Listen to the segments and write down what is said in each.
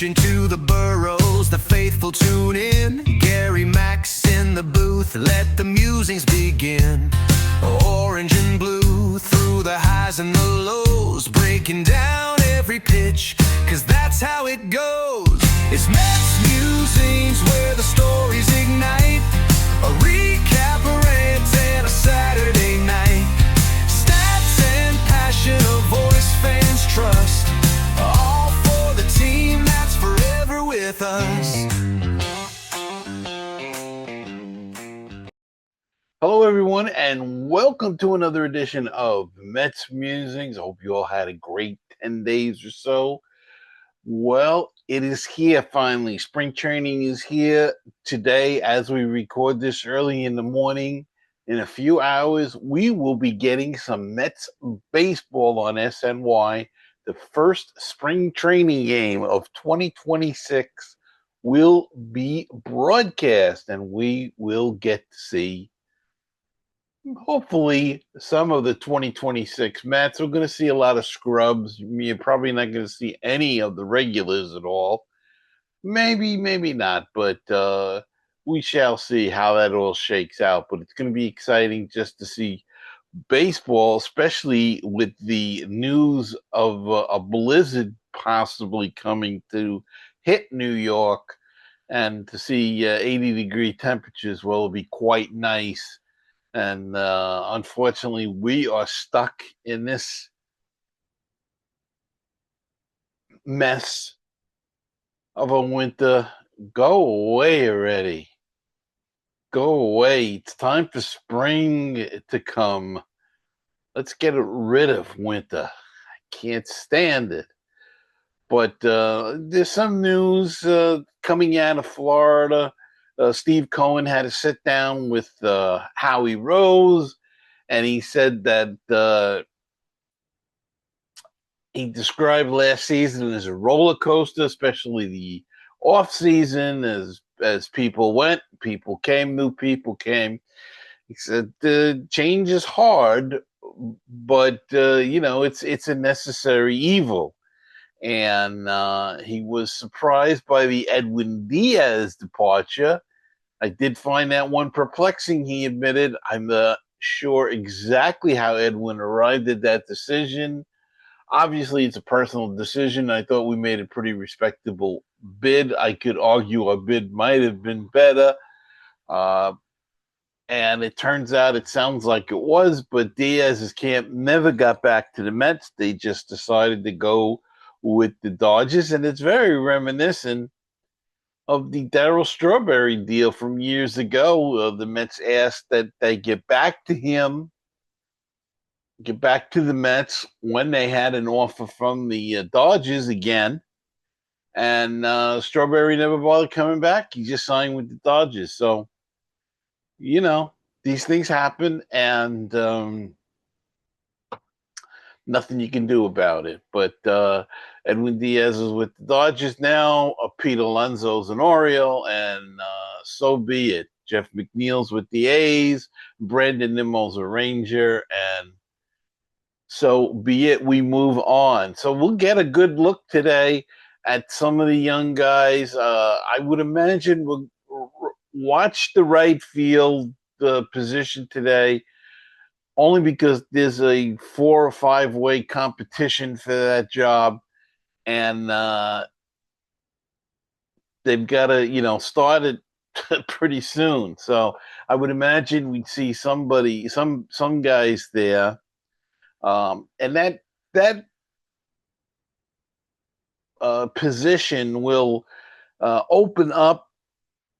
Into the boroughs, the faithful tune in. Gary Mack's in the booth, let the musings begin. Orange and blue, through the highs and the lows, breaking down every pitch, cause that's how it goes. It's MetsMusings, where the stories ignite. A recap, a rant, and a Saturday night. Stats and passion, a voice fans trust. All for the team that's forever with us. Hello, everyone, and welcome to another edition of MetsMusings. I hope you all had a great 10 days or so. Well, it is here finally. Spring training is here today as we record this early in the morning. In a few hours, we will be getting some Mets baseball on SNY. The first spring training game of 2026 will be broadcast, and we will get to see hopefully some of the 2026 Mets. We're going to see a lot of scrubs. You're probably not going to see any of the regulars at all. Maybe not, but we shall see how that all shakes out. But it's going to be exciting just to see baseball, especially with the news of a blizzard possibly coming to hit New York, and to see 80-degree temperatures will be quite nice. And unfortunately, we are stuck in this mess of a winter. Go away already. Go away. It's time for spring to come. Let's get rid of winter. I can't stand it. But there's some news coming out of Florida. Steve Cohen had a sit down with Howie Rose, and he said that he described last season as a roller coaster, especially the off season. As people went, people came, new people came. He said change is hard, but it's a necessary evil. And he was surprised by the Edwin Diaz departure. I did find that one perplexing, he admitted. I'm not sure exactly how Edwin arrived at that decision. Obviously, it's a personal decision. I thought we made a pretty respectable bid. I could argue our bid might have been better. And it turns out it sounds like it was, but Diaz's camp never got back to the Mets. They just decided to go with the Dodgers, and it's very reminiscent of the Darryl Strawberry deal from years ago. The Mets asked that they get back to him, get back to the Mets when they had an offer from the Dodgers again, and Strawberry never bothered coming back. He just signed with the Dodgers. So, these things happen, and nothing you can do about it. But Edwin Diaz is with the Dodgers now. Pete Alonso's an Oriole, and so be it. Jeff McNeil's with the A's. Brandon Nimmo's a Ranger, and so be it. We move on. So we'll get a good look today at some of the young guys. I would imagine we'll watch the right field position today, only because there's a 4 or 5 way competition for that job, and they've got to, start it pretty soon. So I would imagine we'd see some guys there, and that position will open up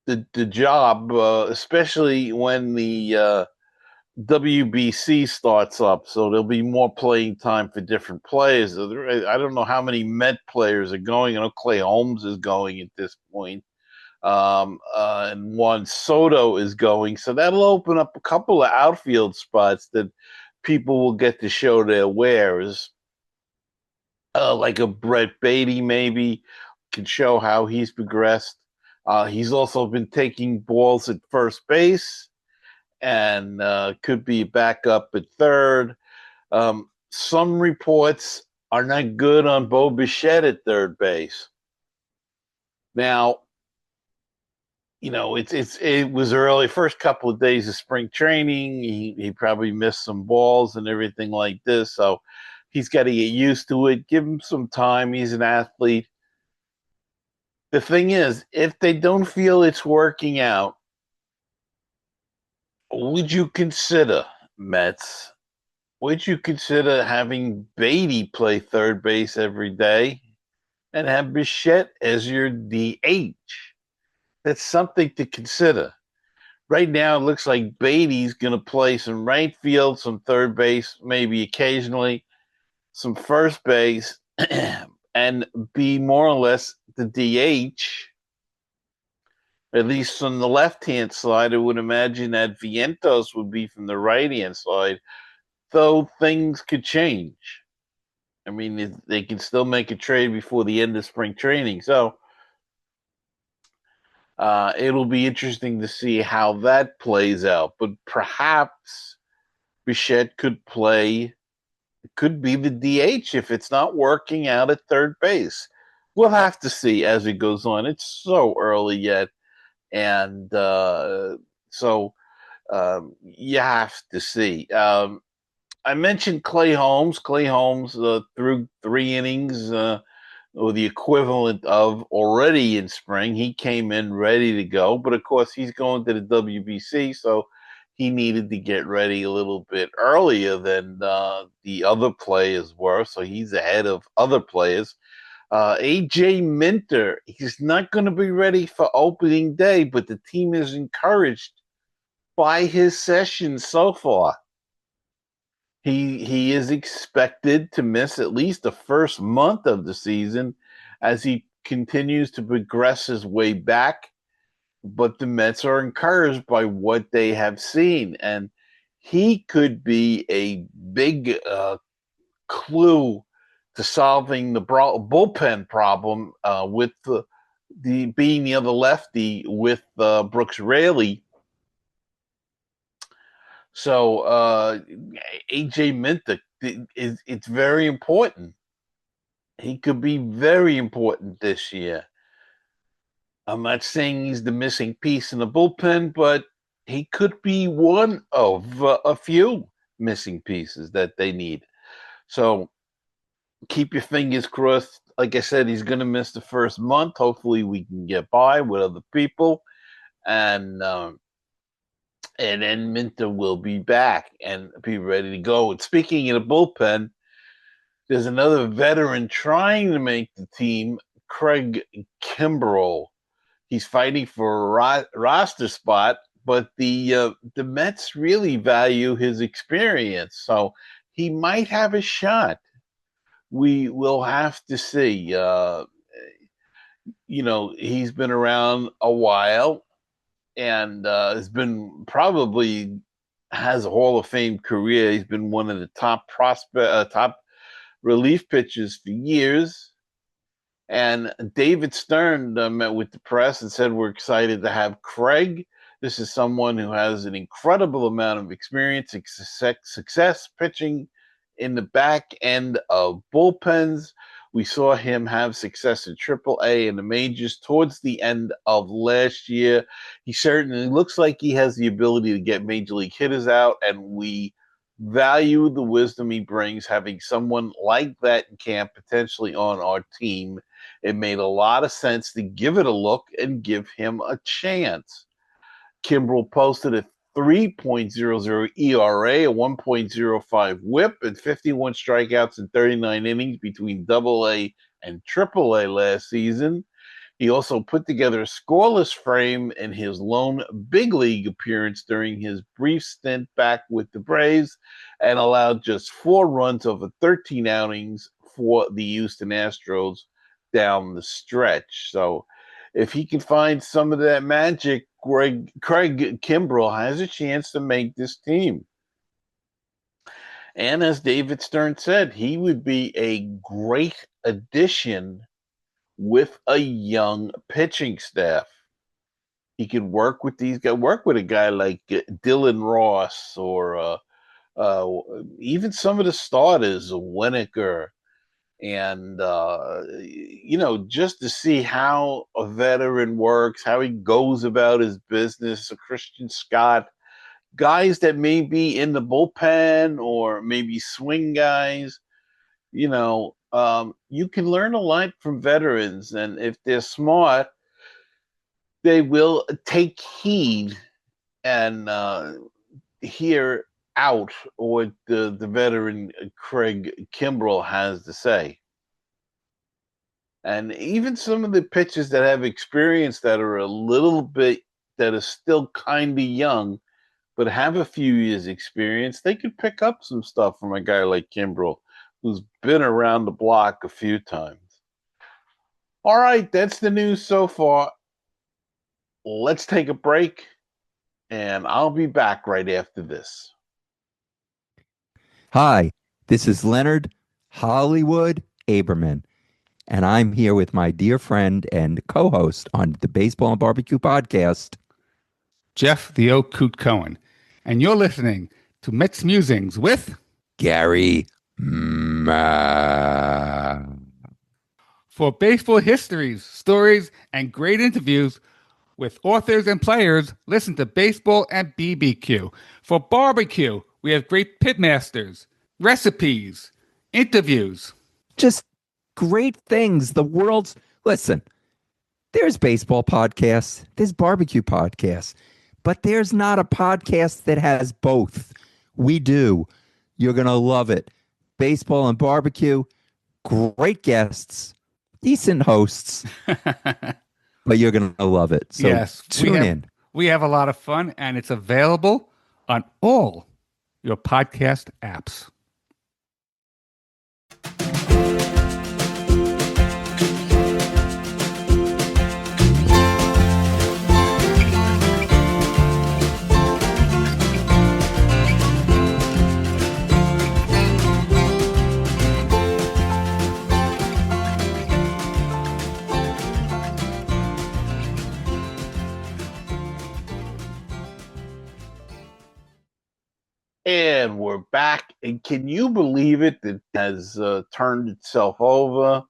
the job, especially when the WBC starts up, so there'll be more playing time for different players. I don't know how many Met players are going. I know Clay Holmes is going at this point, and Juan Soto is going. So that'll open up a couple of outfield spots that people will get to show their wares. Like a Brett Beatty maybe can show how he's progressed. He's also been taking balls at first base. and could be backup at third. Some reports are not good on Bo Bichette at third base. Now, it was early first couple of days of spring training. He probably missed some balls and everything like this, so he's got to get used to it. Give him some time. He's an athlete. The thing is, if they don't feel it's working out, would you consider Mets? Would you consider having Beatty play third base every day and have Bichette as your DH? That's something to consider. Right now, it looks like Beatty's going to play some right field, some third base, maybe occasionally some first base, and be more or less the DH. At least on the left-hand side, I would imagine that Vientos would be from the right-hand side, though things could change. I mean, they can still make a trade before the end of spring training. So it'll be interesting to see how that plays out. But perhaps Bichette could be the DH if it's not working out at third base. We'll have to see as it goes on. It's so early yet. And so you have to see. I mentioned Clay Holmes. Clay Holmes threw 3 innings, or the equivalent of already in spring. He came in ready to go, but of course he's going to the WBC, so he needed to get ready a little bit earlier than the other players were, so he's ahead of other players. AJ Minter, he's not going to be ready for opening day, but the team is encouraged by his session so far. He is expected to miss at least the first month of the season as he continues to progress his way back. But the Mets are encouraged by what they have seen, and he could be a big clue to solving the bullpen problem with the being the other lefty with Brooks Raley. So AJ Minter, it's very important. He could be very important this year. I'm not saying he's the missing piece in the bullpen, but he could be one of a few missing pieces that they need. So keep your fingers crossed. Like I said, he's going to miss the first month. Hopefully, we can get by with other people, and then Minter will be back and be ready to go. And speaking of the bullpen, there's another veteran trying to make the team, Craig Kimbrel. He's fighting for a roster spot, but the Mets really value his experience, so he might have a shot. We will have to see. He's been around a while and has been probably has a Hall of Fame career. He's been one of the top top relief pitchers for years. And David Stearns met with the press and said, "We're excited to have Craig. This is someone who has an incredible amount of experience and success pitching in the back end of bullpens. We saw him have success in AAA and the majors towards the end of last year. He certainly looks like he has the ability to get major league hitters out, and we value the wisdom he brings. Having someone like that in camp potentially on our team, it made a lot of sense to give it a look and give him a chance." Kimbrel posted a 3.00 ERA, a 1.05 whip, and 51 strikeouts in 39 innings between AA and AAA last season. He also put together a scoreless frame in his lone big league appearance during his brief stint back with the Braves and allowed just 4 runs over 13 outings for the Houston Astros down the stretch. So if he can find some of that magic, Craig Kimbrel has a chance to make this team. And as David Stearns said, he would be a great addition with a young pitching staff. he could work with these guys, work with a guy like Dylan Ross or uh, even some of the starters, Winokur, and just to see how a veteran works, how he goes about his business, a Christian Scott, guys that may be in the bullpen or maybe swing guys, you can learn a lot from veterans, and if they're smart, they will take heed and hear out what the veteran Craig Kimbrel has to say. And even some of the pitchers that have experience that are a little bit, that are still kind of young, but have a few years experience, they could pick up some stuff from a guy like Kimbrel, who's been around the block a few times. All right, that's the news so far. Let's take a break, and I'll be back right after this. Hi, this is Leonard Hollywood Aberman, and I'm here with my dear friend and co-host on the Baseball and Barbecue podcast, Jeff the Oak Coot Cohen, and you're listening to MetsMusings with Gary Mack. For baseball histories, stories, and great interviews with authors and players, listen to Baseball and BBQ. For barbecue, we have great pitmasters, recipes, interviews. Just great things. Listen, there's baseball podcasts, there's barbecue podcasts, but there's not a podcast that has both. We do. You're going to love it. Baseball and barbecue, great guests, decent hosts, but you're going to love it. So yes, tune in. We have a lot of fun, and it's available on all your podcast apps. And we're back. And can you believe it? It has turned itself over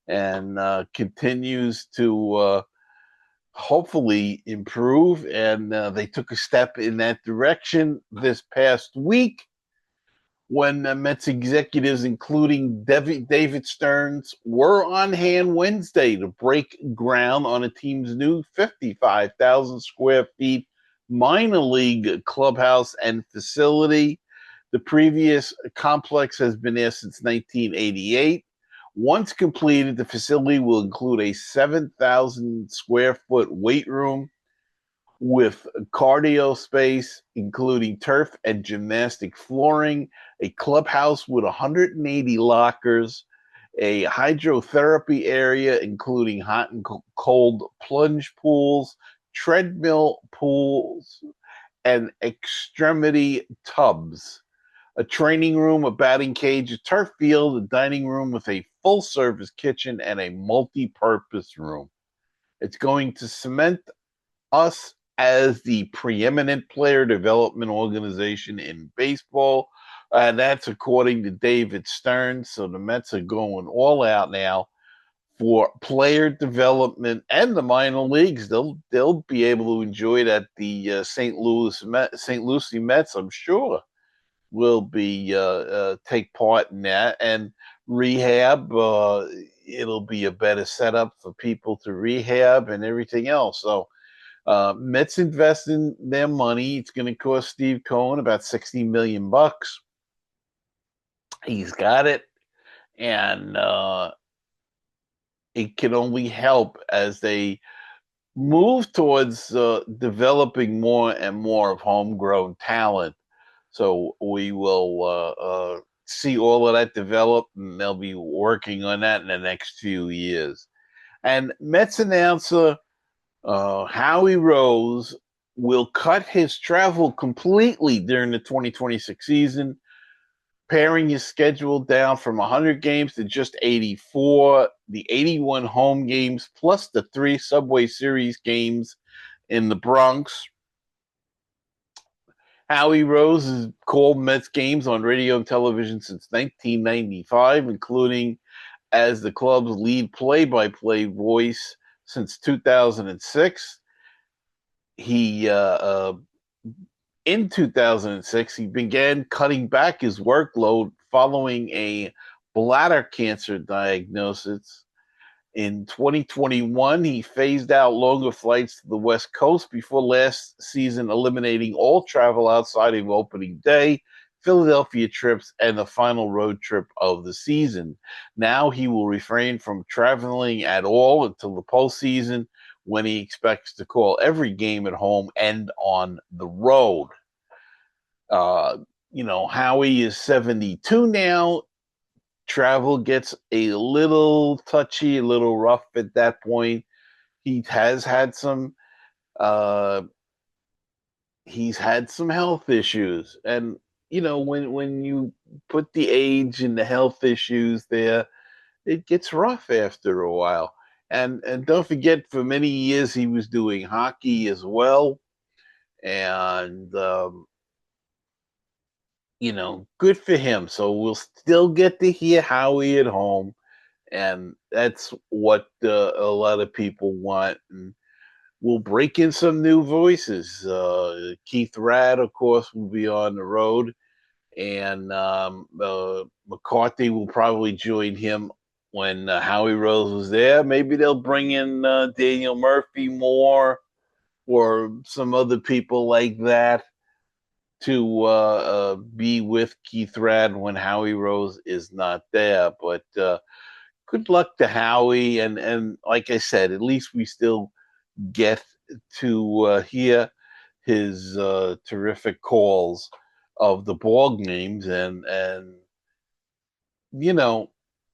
and continues to hopefully improve. And they took a step in that direction this past week when Mets executives, including David Stearns, were on hand Wednesday to break ground on a team's new 55,000 square feet minor league clubhouse and facility. The previous complex has been there since 1988. Once completed, the facility will include a 7,000 square foot weight room with cardio space, including turf and gymnastic flooring, a clubhouse with 180 lockers, a hydrotherapy area, including hot and cold plunge pools, treadmill pools, and extremity tubs, a training room, a batting cage, a turf field, a dining room with a full-service kitchen, and a multi-purpose room. It's going to cement us as the preeminent player development organization in baseball, and that's according to David Stearns. So the Mets are going all out now for player development and the minor leagues. They'll be able to enjoy it at the St. Lucie Mets, I'm sure, will be take part in that. And rehab, it'll be a better setup for people to rehab and everything else. So Mets investing their money. It's going to cost Steve Cohen about $60 million. He's got it, and it can only help as they move towards developing more and more of homegrown talent. So we will see all of that develop, and they'll be working on that in the next few years. And Mets announcer Howie Rose will cut his travel completely during the 2026 season, paring his schedule down from 100 games to just 84, the 81 home games plus the 3 Subway Series games in the Bronx. Howie Rose has called Mets games on radio and television since 1995, including as the club's lead play-by-play voice since 2006. He In 2006, he began cutting back his workload following a bladder cancer diagnosis. In 2021, he phased out longer flights to the West Coast before last season eliminating all travel outside of opening day, Philadelphia trips, and the final road trip of the season. Now he will refrain from traveling at all until the postseason, when he expects to call every game at home and on the road. Howie is 72 now. Travel gets a little touchy, a little rough at that point. He has had some he's had some health issues. And when you put the age and the health issues there, it gets rough after a while. And don't forget, for many years he was doing hockey as well. And good for him. So we'll still get to hear Howie at home, and that's what a lot of people want. And we'll break in some new voices. Keith Rad, of course, will be on the road, and McCarthy will probably join him when Howie Rose was there. Maybe they'll bring in Daniel Murphy more, or some other people like that, to be with Keith Rad when Howie Rose is not there. But good luck to Howie. And like I said, at least we still get to hear his terrific calls of the ball games. And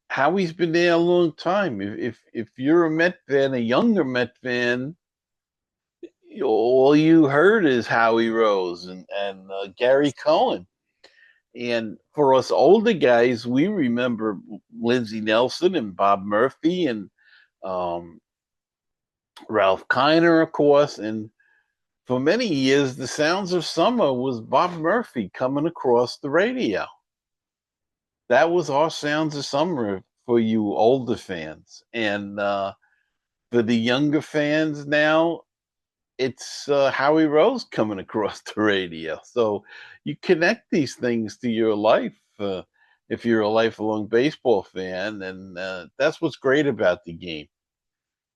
Howie's been there a long time. If you're a Met fan, a younger Met fan, all you heard is Howie Rose and Gary Cohen. And for us older guys, we remember Lindsey Nelson and Bob Murphy and Ralph Kiner, of course. And for many years, the Sounds of Summer was Bob Murphy coming across the radio. That was our Sounds of Summer for you older fans. And for the younger fans now, it's Howie Rose coming across the radio. So you connect these things to your life if you're a lifelong baseball fan. And that's what's great about the game,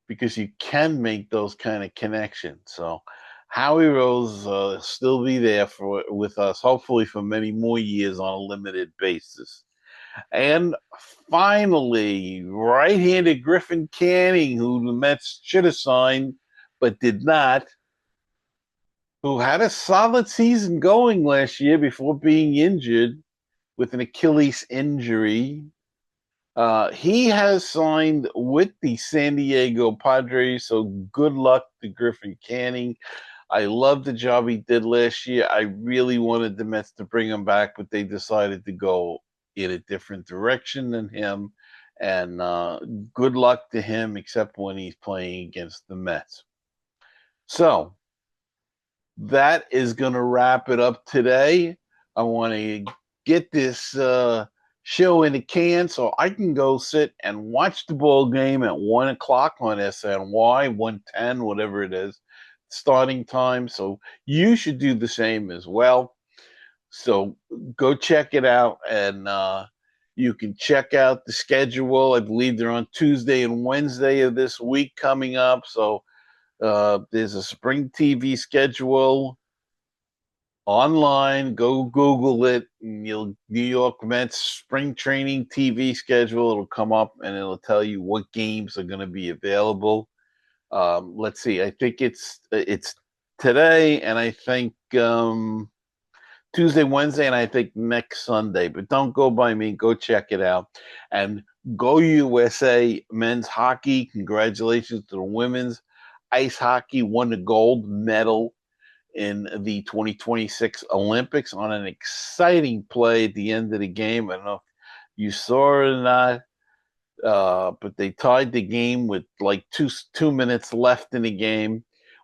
because you can make those kind of connections. So Howie Rose still be there with us, hopefully for many more years on a limited basis. And finally, right-handed Griffin Canning, who the Mets should have signed but did not, who had a solid season going last year before being injured with an Achilles injury. He has signed with the San Diego Padres, so good luck to Griffin Canning. I love the job he did last year. I really wanted the Mets to bring him back, but they decided to go in a different direction than him. And good luck to him, except when he's playing against the Mets. So that is going to wrap it up today. I want to get this show in the can so I can go sit and watch the ball game at 1 o'clock on SNY, 1:10, whatever it is, starting time. So you should do the same as well. So go check it out, and you can check out the schedule. I believe they're on Tuesday and Wednesday of this week coming up. So there's a Spring TV schedule online. Go Google it. And New York Mets Spring Training TV schedule. It'll come up and it'll tell you what games are going to be available. Let's see. I think it's today, and I think Tuesday, Wednesday, and I think next Sunday. But don't go by me. Go check it out. And go USA men's hockey. Congratulations to the women's. Ice hockey won the gold medal in the 2026 Olympics on an exciting play at the end of the game. I don't know if you saw it or not, but they tied the game with like two minutes left in the game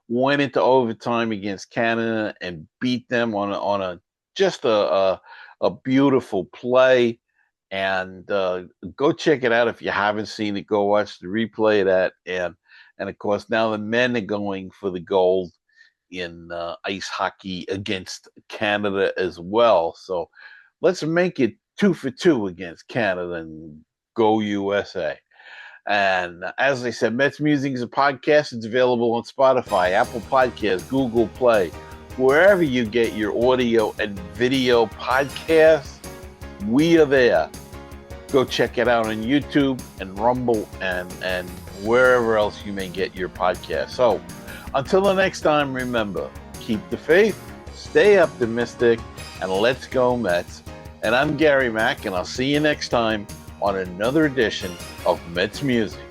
went into overtime against Canada and beat them on a just a beautiful play. And go check it out if you haven't seen it. Go watch the replay of that. And of course, now the men are going for the gold in ice hockey against Canada as well. So let's make it 2 for 2 against Canada and go USA. And as I said, Mets Musings, a podcast. It's available on Spotify, Apple Podcasts, Google Play, wherever you get your audio and video podcasts. We are there. Go check it out on YouTube and Rumble and wherever else you may get your podcast. So until the next time, remember, keep the faith, stay optimistic, and let's go Mets. And I'm Gary Mack, and I'll see you next time on another edition of Mets Music.